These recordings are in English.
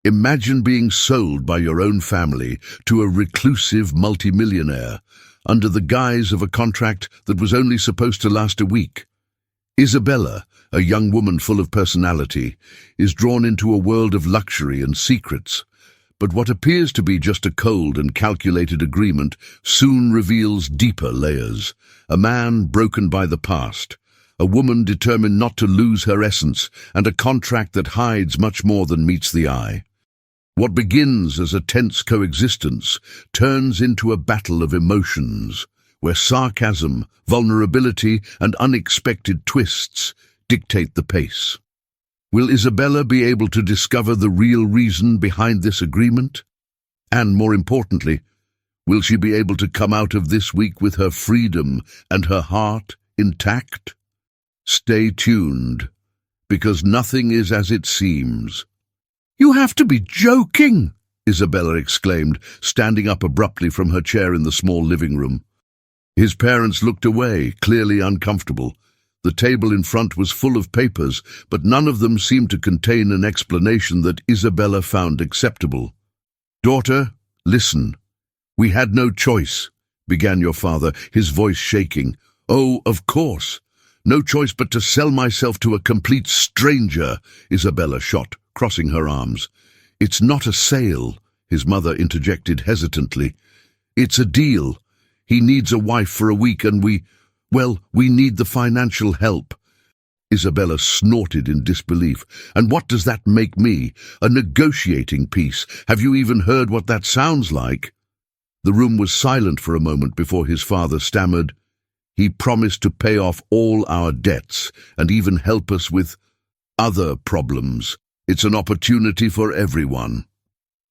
Imagine being sold by your own family to a reclusive multimillionaire under the guise of a contract that was only supposed to last a week. Isabella, a young woman full of personality, is drawn into a world of luxury and secrets. But what appears to be just a cold and calculated agreement soon reveals deeper layers. A man broken by the past, a woman determined not to lose her essence, and a contract that hides much more than meets the eye. What begins as a tense coexistence turns into a battle of emotions, where sarcasm, vulnerability, and unexpected twists dictate the pace. Will Isabella be able to discover the real reason behind this agreement? And more importantly, will she be able to come out of this week with her freedom and her heart intact? Stay tuned, because nothing is as it seems. "You have to be joking!" Isabella exclaimed, standing up abruptly from her chair in the small living room. His parents looked away, clearly uncomfortable. The table in front was full of papers, but none of them seemed to contain an explanation that Isabella found acceptable. "Daughter, listen. We had no choice," began your father, his voice shaking. "Oh, of course. No choice but to sell myself to a complete stranger," Isabella shot, crossing her arms. "It's not a sale," his mother interjected hesitantly. "It's a deal. He needs a wife for a week and we need the financial help." Isabella snorted in disbelief. "And what does that make me? A negotiating piece? Have you even heard what that sounds like?" The room was silent for a moment before his father stammered, "He promised to pay off all our debts and even help us with other problems. It's an opportunity for everyone."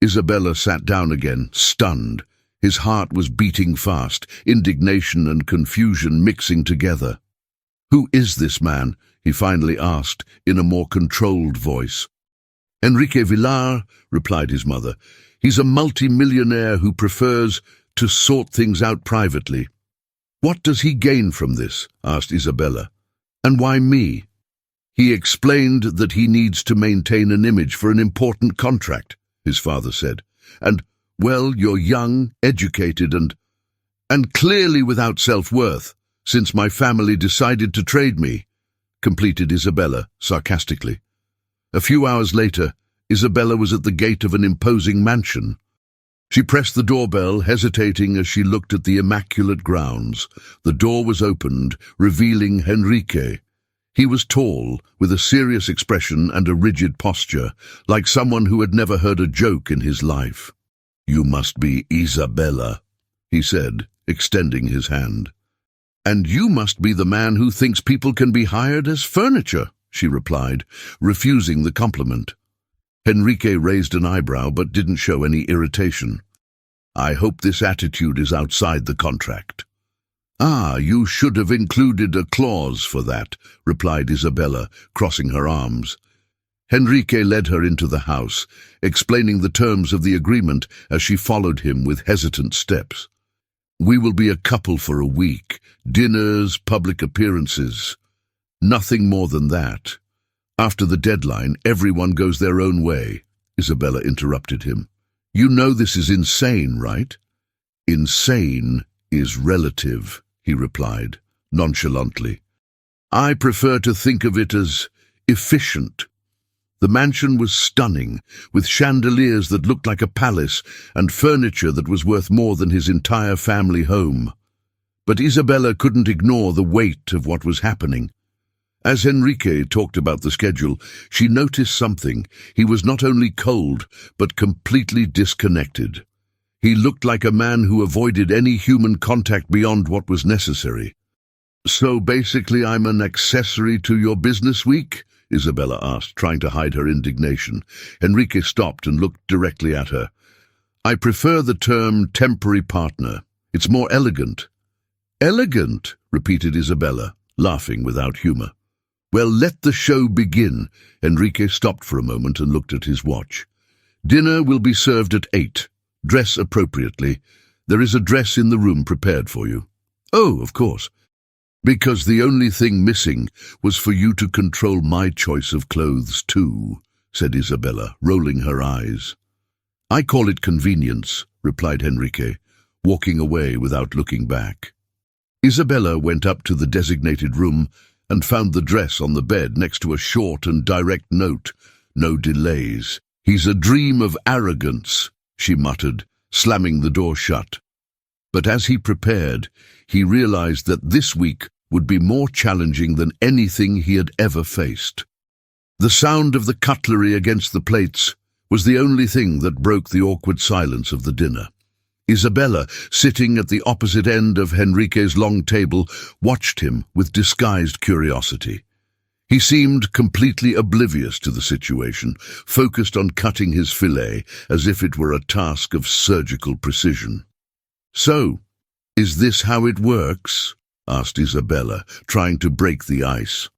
Isabella sat down again, stunned. His heart was beating fast, indignation and confusion mixing together. "Who is this man?" he finally asked, in a more controlled voice. "Enrique Villar," replied his mother. "He's a multi-millionaire who prefers to sort things out privately." "What does he gain from this?" asked Isabella. "And why me?" "He explained that he needs to maintain an image for an important contract," his father said. "And, well, you're young, educated, and clearly without self-worth, since my family decided to trade me," completed Isabella sarcastically. A few hours later, Isabella was at the gate of an imposing mansion. She pressed the doorbell, hesitating as she looked at the immaculate grounds. The door was opened, revealing Enrique. He was tall, with a serious expression and a rigid posture, like someone who had never heard a joke in his life. "You must be Isabella," he said, extending his hand. "And you must be the man who thinks people can be hired as furniture," she replied, refusing the compliment. Enrique raised an eyebrow but didn't show any irritation. "I hope this attitude is outside the contract." "Ah, you should have included a clause for that," replied Isabella, crossing her arms. Enrique led her into the house, explaining the terms of the agreement as she followed him with hesitant steps. "We will be a couple for a week. Dinners, public appearances. Nothing more than that. After the deadline, everyone goes their own way," Isabella interrupted him. "You know this is insane, right?" "Insane is relative," he replied, nonchalantly. "I prefer to think of it as efficient." The mansion was stunning, with chandeliers that looked like a palace and furniture that was worth more than his entire family home. But Isabella couldn't ignore the weight of what was happening. As Enrique talked about the schedule, she noticed something. He was not only cold, but completely disconnected. He looked like a man who avoided any human contact beyond what was necessary. "So basically I'm an accessory to your business week?" Isabella asked, trying to hide her indignation. Enrique stopped and looked directly at her. "I prefer the term temporary partner. It's more elegant." "Elegant?" repeated Isabella, laughing without humor. "Well, let the show begin." Enrique stopped for a moment and looked at his watch. "Dinner will be served at 8. Dress appropriately. There is a dress in the room prepared for you." "Oh, of course." "Because the only thing missing was for you to control my choice of clothes too," said Isabella, rolling her eyes. I call it convenience, replied Henrique, walking away without looking back. Isabella went up to the designated room and found the dress on the bed next to a short and direct note. No delays. He's a dream of arrogance, she muttered, slamming the door shut. But as he prepared, he realized that this week would be more challenging than anything he had ever faced. The sound of the cutlery against the plates was the only thing that broke the awkward silence of the dinner. Isabella, sitting at the opposite end of Henrique's long table, watched him with disguised curiosity. He seemed completely oblivious to the situation, focused on cutting his fillet as if it were a task of surgical precision. So, is this how it works? Asked Isabella, trying to break the ice.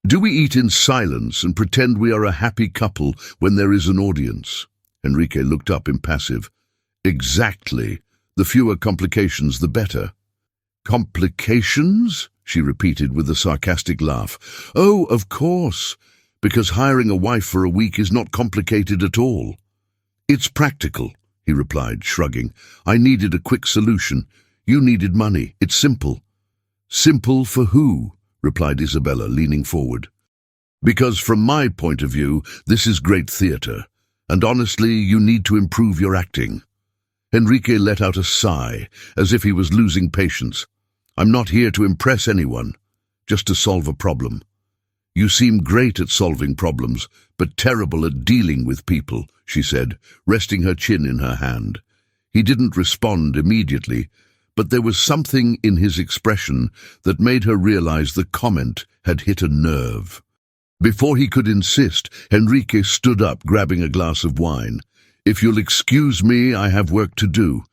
Do we eat in silence and pretend we are a happy couple when there is an audience? Henrique looked up impassive. Exactly. The fewer complications, the better. Complications? She repeated with a sarcastic laugh. Oh, of course, because hiring a wife for a week is not complicated at all. It's practical, he replied, shrugging. I needed a quick solution. You needed money. It's simple. Simple for who? Replied Isabella, leaning forward. Because from my point of view, this is great theatre, and honestly, you need to improve your acting. Henrique let out a sigh, as if he was losing patience. I'm not here to impress anyone, just to solve a problem. You seem great at solving problems, but terrible at dealing with people, she said, resting her chin in her hand. He didn't respond immediately, but there was something in his expression that made her realize the comment had hit a nerve. Before he could insist, Henrique stood up, grabbing a glass of wine. If you'll excuse me, I have work to do.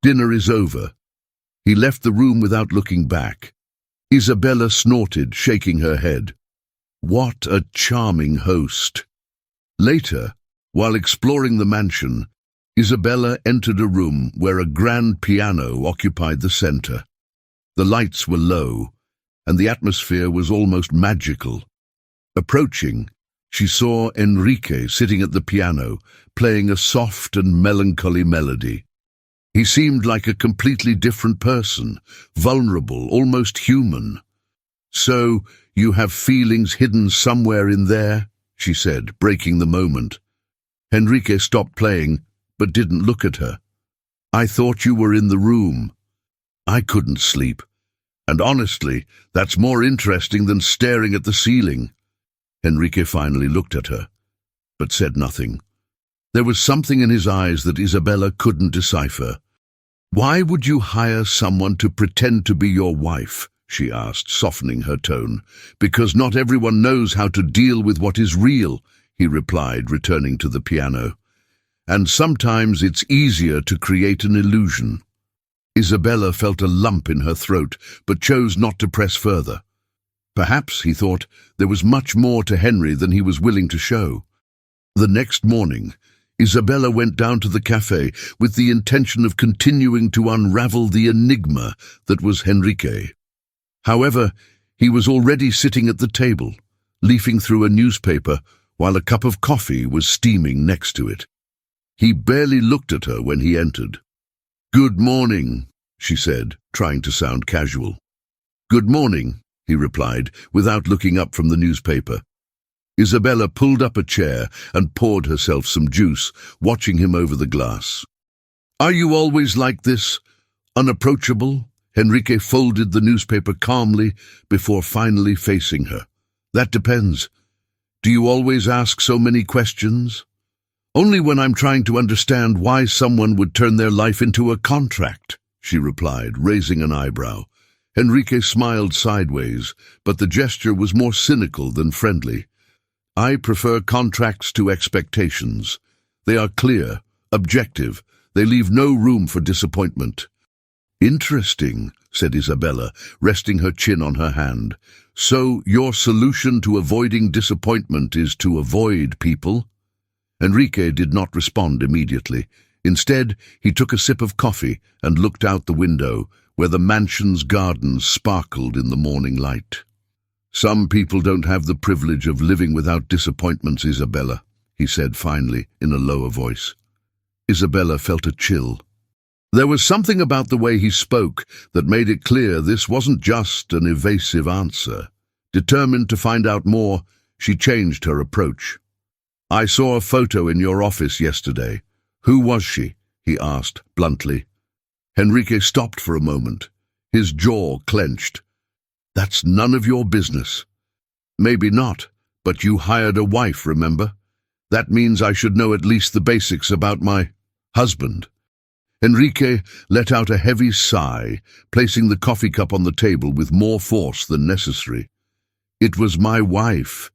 Dinner is over. He left the room without looking back. Isabella snorted, shaking her head. What a charming host. Later, while exploring the mansion, Isabella entered a room where a grand piano occupied the center. The lights were low, and the atmosphere was almost magical. Approaching, she saw Enrique sitting at the piano, playing a soft and melancholy melody. He seemed like a completely different person, vulnerable, almost human. So, you have feelings hidden somewhere in there? She said, breaking the moment. Enrique stopped playing, but didn't look at her. I thought you were in the room. I couldn't sleep. And honestly, that's more interesting than staring at the ceiling. Enrique finally looked at her, but said nothing. There was something in his eyes that Isabella couldn't decipher. Why would you hire someone to pretend to be your wife? She asked, softening her tone. Because not everyone knows how to deal with what is real, he replied, returning to the piano. And sometimes it's easier to create an illusion. Isabella felt a lump in her throat, but chose not to press further. Perhaps, he thought, there was much more to Henry than he was willing to show. The next morning, Isabella went down to the cafe with the intention of continuing to unravel the enigma that was Henrique. However, he was already sitting at the table, leafing through a newspaper while a cup of coffee was steaming next to it. He barely looked at her when he entered. "Good morning," she said, trying to sound casual. "Good morning," he replied, without looking up from the newspaper. Isabella pulled up a chair and poured herself some juice, watching him over the glass. "Are you always like this? Unapproachable?" Henrique folded the newspaper calmly before finally facing her. "That depends. Do you always ask so many questions?" "Only when I'm trying to understand why someone would turn their life into a contract," she replied, raising an eyebrow. Henrique smiled sideways, but the gesture was more cynical than friendly. "I prefer contracts to expectations. They are clear, objective. They leave no room for disappointment." "Interesting," said Isabella, resting her chin on her hand. "So your solution to avoiding disappointment is to avoid people?" Enrique did not respond immediately. Instead, he took a sip of coffee and looked out the window, where the mansion's gardens sparkled in the morning light. "Some people don't have the privilege of living without disappointments, Isabella," he said finally, in a lower voice. Isabella felt a chill. There was something about the way he spoke that made it clear this wasn't just an evasive answer. Determined to find out more, she changed her approach. "I saw a photo in your office yesterday. Who was she?" he asked, bluntly. Henrique stopped for a moment, his jaw clenched. "That's none of your business." "Maybe not, but you hired a wife, remember? That means I should know at least the basics about my husband." Henrique let out a heavy sigh, placing the coffee cup on the table with more force than necessary. "It was my wife.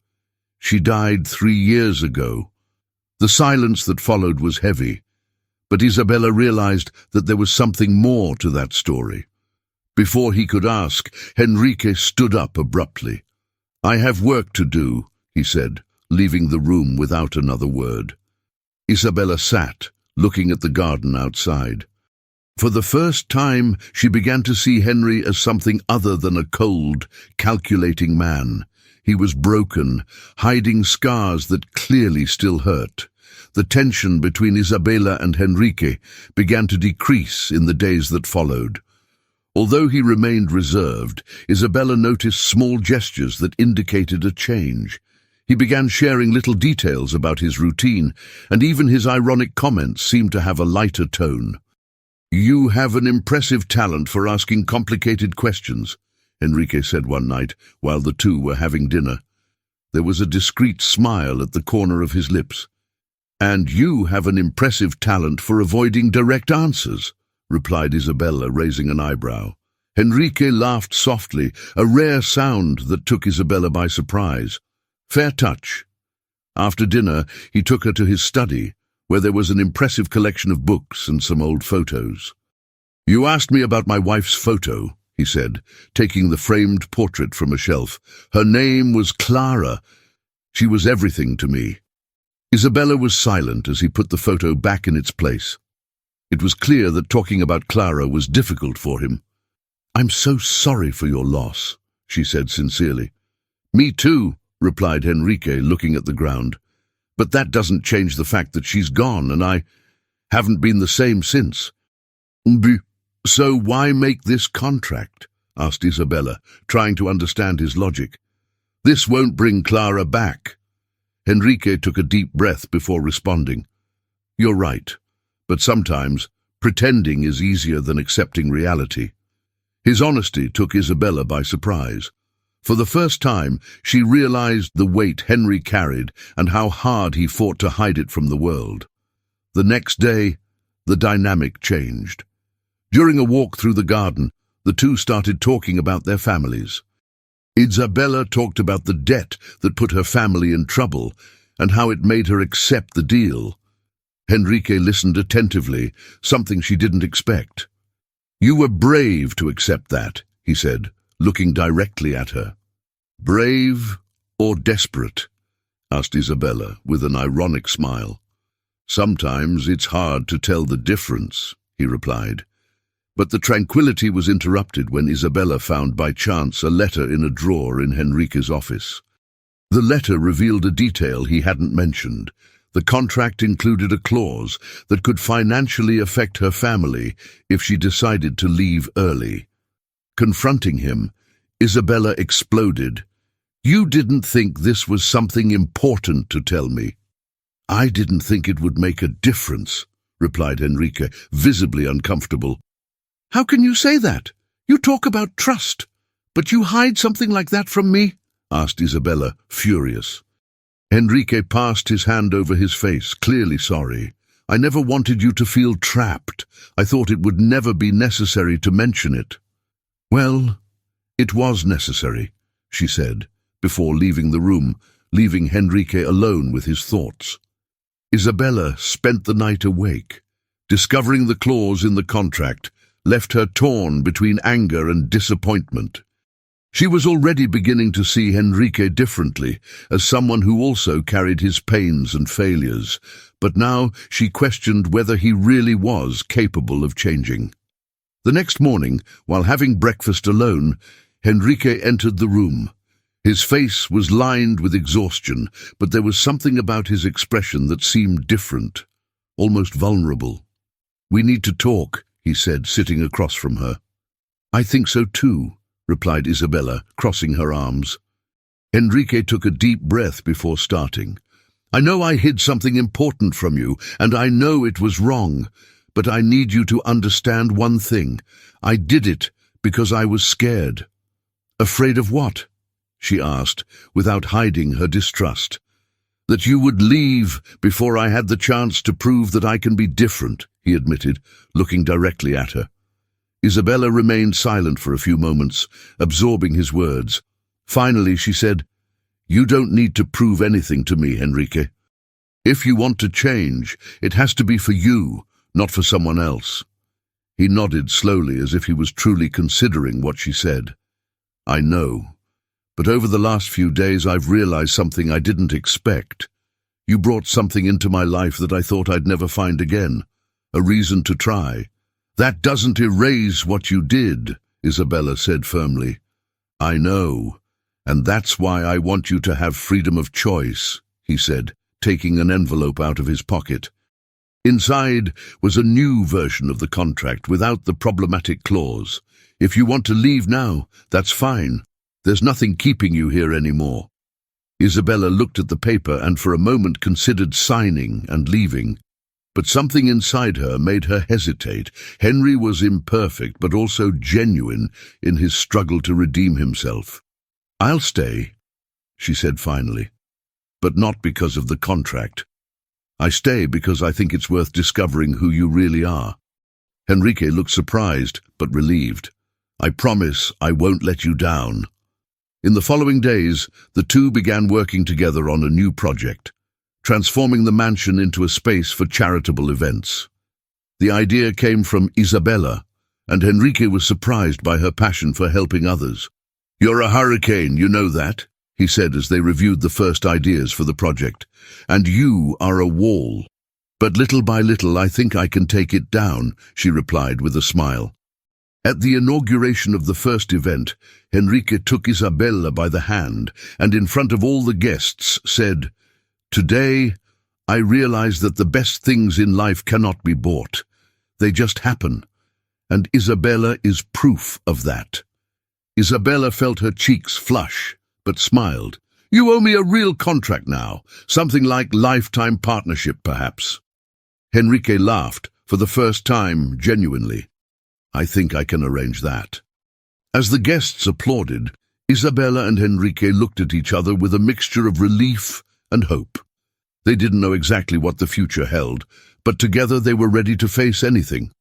She died 3 years ago." The silence that followed was heavy, but Isabella realized that there was something more to that story. Before he could ask, Henrique stood up abruptly. "I have work to do," he said, leaving the room without another word. Isabella sat, looking at the garden outside. For the first time, she began to see Henry as something other than a cold, calculating man. He was broken, hiding scars that clearly still hurt. The tension between Isabella and Henrique began to decrease in the days that followed. Although he remained reserved, Isabella noticed small gestures that indicated a change. He began sharing little details about his routine, and even his ironic comments seemed to have a lighter tone. "You have an impressive talent for asking complicated questions," Henrique said one night while the two were having dinner. There was a discreet smile at the corner of his lips. "And you have an impressive talent for avoiding direct answers," replied Isabella, raising an eyebrow. Henrique laughed softly, a rare sound that took Isabella by surprise. Fair touch. After dinner, he took her to his study, where there was an impressive collection of books and some old photos. "You asked me about my wife's photo," he said, taking the framed portrait from a shelf. "Her name was Clara. She was everything to me." Isabella was silent as he put the photo back in its place. It was clear that talking about Clara was difficult for him. "I'm so sorry for your loss," she said sincerely. "Me too," replied Henrique, looking at the ground. "But that doesn't change the fact that she's gone, and I haven't been the same since." "So why make this contract?" asked Isabella, trying to understand his logic. "This won't bring Clara back." Henrique took a deep breath before responding. "You're right, but sometimes pretending is easier than accepting reality." His honesty took Isabella by surprise. For the first time, she realized the weight Henry carried and how hard he fought to hide it from the world. The next day, the dynamic changed. During a walk through the garden, the two started talking about their families. Isabella talked about the debt that put her family in trouble and how it made her accept the deal. Henrique listened attentively, something she didn't expect. "You were brave to accept that," he said, looking directly at her. "Brave or desperate?" asked Isabella with an ironic smile. "Sometimes it's hard to tell the difference," he replied. But the tranquility was interrupted when Isabella found by chance a letter in a drawer in Henrique's office. The letter revealed a detail he hadn't mentioned. The contract included a clause that could financially affect her family if she decided to leave early. Confronting him, Isabella exploded. "You didn't think this was something important to tell me." "I didn't think it would make a difference," replied Henrique, visibly uncomfortable. "How can you say that? You talk about trust, but you hide something like that from me?" asked Isabella, furious. Henrique passed his hand over his face, clearly sorry. "I never wanted you to feel trapped. I thought it would never be necessary to mention it." "Well, it was necessary," she said, before leaving the room, leaving Henrique alone with his thoughts. Isabella spent the night awake. Discovering the clause in the contract left her torn between anger and disappointment. She was already beginning to see Henrique differently, as someone who also carried his pains and failures, but now she questioned whether he really was capable of changing. The next morning, while having breakfast alone, Henrique entered the room. His face was lined with exhaustion, but there was something about his expression that seemed different, almost vulnerable. "We need to talk," he said, sitting across from her. "I think so too," replied Isabella, crossing her arms. Enrique took a deep breath before starting. "I know I hid something important from you, and I know it was wrong, but I need you to understand one thing. I did it because I was scared." "Afraid of what?" she asked, without hiding her distrust. "That you would leave before I had the chance to prove that I can be different," he admitted, looking directly at her. Isabella remained silent for a few moments, absorbing his words. Finally, she said, "You don't need to prove anything to me, Enrique. If you want to change, it has to be for you, not for someone else." He nodded slowly as if he was truly considering what she said. "I know. But over the last few days I've realized something I didn't expect. You brought something into my life that I thought I'd never find again. A reason to try. That doesn't erase what you did," Isabella said firmly. "I know, and that's why I want you to have freedom of choice," he said, taking an envelope out of his pocket. Inside was a new version of the contract without the problematic clause. "If you want to leave now, that's fine. There's nothing keeping you here anymore." Isabella looked at the paper and for a moment considered signing and leaving. But something inside her made her hesitate. Henry was imperfect, but also genuine in his struggle to redeem himself. "I'll stay," she said finally, "but not because of the contract. I stay because I think it's worth discovering who you really are." Enrique looked surprised, but relieved. "I promise I won't let you down." In the following days, the two began working together on a new project, transforming the mansion into a space for charitable events. The idea came from Isabella, and Enrique was surprised by her passion for helping others. "You're a hurricane, you know that," he said as they reviewed the first ideas for the project. "And you are a wall." "But little by little I think I can take it down," she replied with a smile. At the inauguration of the first event, Enrique took Isabella by the hand and in front of all the guests said, "Today, I realize that the best things in life cannot be bought. They just happen. And Isabella is proof of that." Isabella felt her cheeks flush, but smiled. "You owe me a real contract now, something like lifetime partnership, perhaps." Enrique laughed, for the first time, genuinely. "I think I can arrange that." As the guests applauded, Isabella and Enrique looked at each other with a mixture of relief and hope. They didn't know exactly what the future held, but together they were ready to face anything.